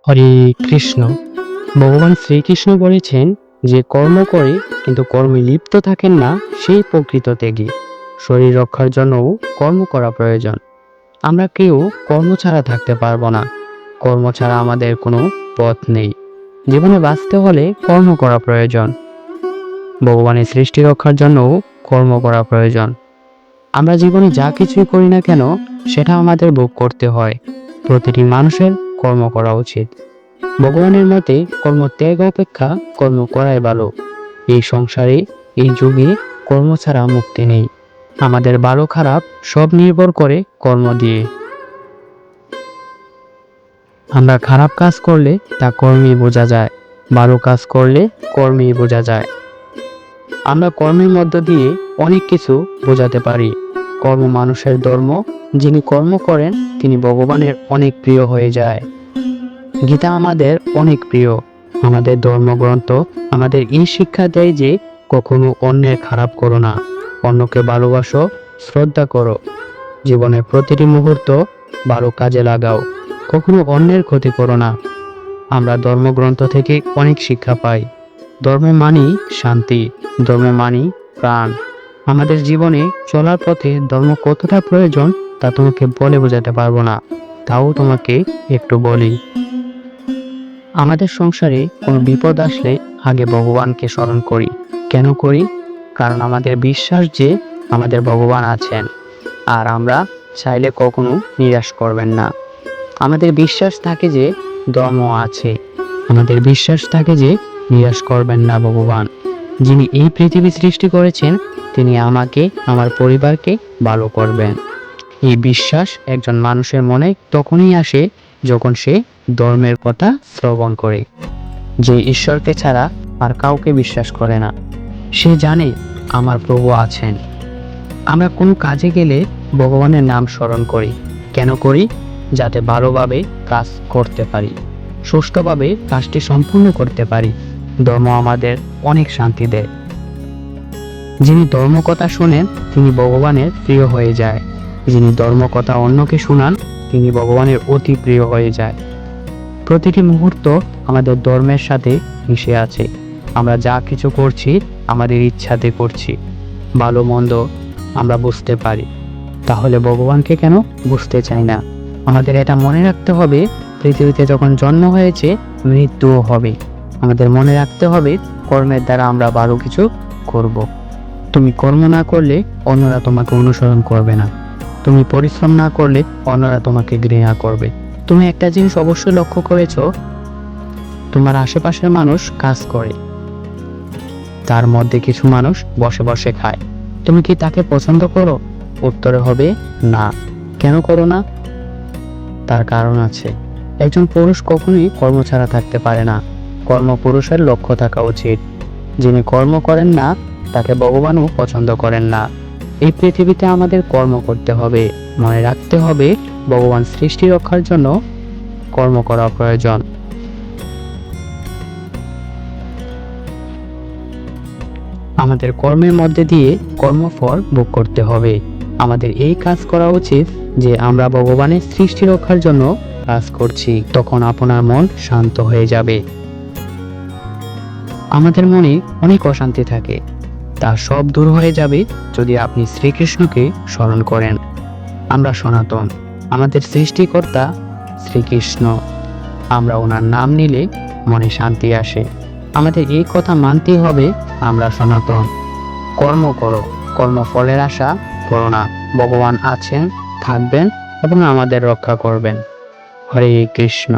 হরে কৃষ্ণ। ভগবান শ্রীকৃষ্ণ বলেছেন, যে কর্ম করে কিন্তু কর্মে লিপ্ত থাকেন না, সেই প্রকৃত ত্যাগী। শরীর রক্ষার জন্যও কর্ম করা প্রয়োজন। আমরা কেউ কর্ম ছাড়া থাকতে পারবো না। কর্ম ছাড়া আমাদের কোনো পথ নেই। জীবনে বাঁচতে হলে কর্ম করা প্রয়োজন। ভগবানের সৃষ্টি রক্ষার জন্যও কর্ম করা প্রয়োজন। আমরা জীবনে যা কিছুই করি না কেন, সেটা আমাদের ভোগ করতে হয়। প্রতিটি মানুষের কর্ম করা উচিত। ভগবানের মতে কর্ম ত্যাগ অপেক্ষা কর্ম করাই ভালো। এই সংসারে, এই যুগে কর্ম ছাড়া মুক্তি নেই। আমাদের ভালো খারাপ সব নির্ভর করে কর্ম দিয়ে। আমরা খারাপ কাজ করলে তা কর্মেই বোঝা যায়, ভালো কাজ করলে কর্মেই বোঝা যায়। আমরা কর্মের মধ্য দিয়ে অনেক কিছু বোঝাতে পারি। কর্ম মানুষের ধর্ম। যিনি কর্ম করেন তিনি ভগবানের অনেক প্রিয় হয়ে যায়। গীতা আমাদের অনেক প্রিয়। আমাদের ধর্মগ্রন্থ আমাদের এই শিক্ষা দেয় যে কখনো অন্যের খারাপ করো না, অন্যকে ভালোবাসো, শ্রদ্ধা করো। জীবনের প্রতিটি মুহূর্ত ভালো কাজে লাগাও, কখনো অন্যের ক্ষতি করো না। আমরা ধর্মগ্রন্থ থেকে অনেক শিক্ষা পাই। ধর্মে মানি শান্তি, ধর্মে মানি প্রাণ। আমাদের জীবনে চলার পথে ধর্ম কতটা প্রয়োজন তা তোমাকে বলে বোঝাতে পারবো না, তাও তোমাকে একটু বলি। আমাদের সংসারে কোনো বিপদ আসলে আগে ভগবানকে স্মরণ করি। কেন করি? কারণ আমাদের বিশ্বাস যে আমাদের ভগবান আছেন, আর আমরা চাইলে কখনো নিরাশ করবেন না। আমাদের বিশ্বাস থাকে যে ধর্ম আছে, আমাদের বিশ্বাস থাকে যে নিরাশ করবেন না ভগবান। যিনি এই পৃথিবী সৃষ্টি করেছেন তিনি আমাকে, আমার পরিবারকে ভালো করবেন। এই বিশ্বাস একজন মানুষের মনে তখনই আসে যখন সে ধর্মের কথা শ্রবণ করে। যে ঈশ্বরকে ছাড়া আর কাউকে বিশ্বাস করে না, সে জানে আমার প্রভু আছেন। আমরা কোনো কাজে গেলে ভগবানের নাম স্মরণ করি। কেন করি? যাতে ভালোভাবে কাজ করতে পারি, সুষ্ঠুভাবে কাজটি সম্পূর্ণ করতে পারি। ধর্ম আমাদের অনেক শান্তি দেয়। যিনি ধর্মকথা শোনেন তিনি ভগবানের প্রিয় হয়ে যায়। যিনি ধর্মকথা অন্যকে শোনান তিনি ভগবানের অতি প্রিয় হয়ে যায়। প্রতিটি মুহূর্ত আমাদের ধর্মের সাথে মিশে আছে। আমরা যা কিছু করছি আমাদের ইচ্ছাতে করছি। ভালো মন্দ আমরা বুঝতে পারি, তাহলে ভগবানকে কেন বুঝতে চাই না? আমাদের এটা মনে রাখতে হবে, পৃথিবীতে যখন জন্ম হয়েছে মৃত্যুও হবে। আমাদের মনে রাখতে হবে কর্মের দ্বারা আমরা ভালো কিছু করব। তুমি কর্ম না করলে অন্যরা তোমাকে অনুসরণ করবে না। তুমি পরিশ্রম না করলে অন্যরা তোমাকে ঘৃণা করবে। তুমি একটা জিনিস অবশ্যই লক্ষ্য করেছো, তোমার আশেপাশের মানুষ কাজ করে, তার মধ্যে কিছু মানুষ বসে বসে খায়। তুমি কি তাকে পছন্দ করো? উত্তরে হবে না। কেন করো না? তার কারণ আছে। একজন পুরুষ কখনোই কর্ম ছাড়া থাকতে পারে না। কর্ম পুরুষের লক্ষ্য থাকা উচিত। যিনি কর্ম করেন না তাকে ভগবানও পছন্দ করেন না। এই পৃথিবীতে আমাদের কর্ম করতে হবে। মনে রাখতে হবে ভগবান সৃষ্টি রক্ষার জন্য কর্ম করা প্রয়োজন। আমাদের কর্মের মধ্যে দিয়ে কর্মফল ভোগ করতে হবে। আমাদের এই কাজ করা উচিত যে আমরা ভগবানের সৃষ্টি রক্ষার জন্য কাজ করছি। তখন আপনার মন শান্ত হয়ে যাবে। আমাদের মনে অনেক অশান্তি থাকে, তা সব দূর হয়ে যাবে যদি আপনি শ্রীকৃষ্ণকে স্মরণ করেন। আমরা সনাতন, আমাদের সৃষ্টিকর্তা শ্রীকৃষ্ণ। আমরা ওনার নাম নিলে মনে শান্তি আসে। আমাদের এই কথা মানতেই হবে, আমরা সনাতন। কর্ম করো, কর্মফলের আশা করো না। ভগবান আছেন, থাকবেন এবং আমাদের রক্ষা করবেন। হরে কৃষ্ণ।